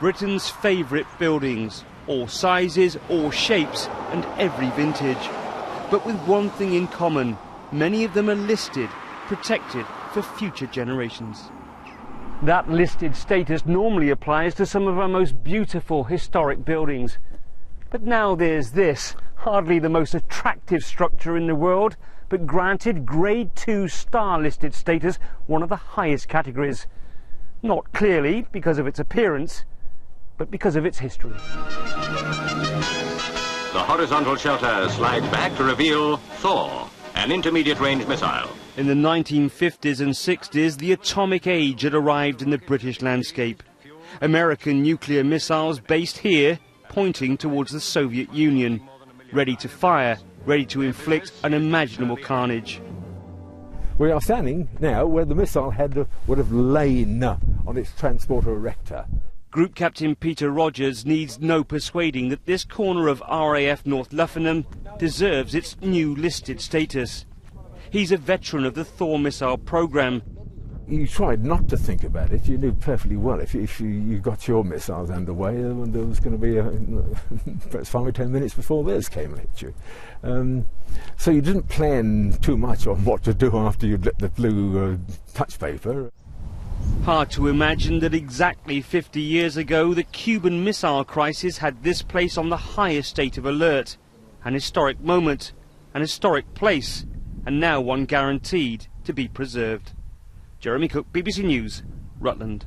Britain's favourite buildings, all sizes, all shapes and every vintage. But with one thing in common, many of them are listed, protected for future generations. That listed status normally applies to some of our most beautiful historic buildings. But now there's this, hardly the most attractive structure in the world, but granted Grade 2 star listed status, one of the highest categories. Not clearly because of its appearance, but because of its history. The horizontal shelter slides back to reveal Thor, an intermediate-range missile. In the 1950s and 60s, the atomic age had arrived in the British landscape. American nuclear missiles based here, pointing towards the Soviet Union, ready to fire, ready to inflict unimaginable carnage. We are standing now where the missile head would have lain on its transporter erector. Group Captain Peter Rogers needs no persuading that this corner of RAF North Luffenham deserves its new listed status. He's a veteran of the Thor missile programme. You tried not to think about it. You knew perfectly well if you got your missiles underway, there was going to be perhaps 5 or 10 minutes before theirs came and hit you. So you didn't plan too much on what to do after you'd lit the blue touch paper. Hard to imagine that exactly 50 years ago the Cuban Missile Crisis had this place on the highest state of alert. An historic moment, an historic place, and now one guaranteed to be preserved. Jeremy Cook, BBC News, Rutland.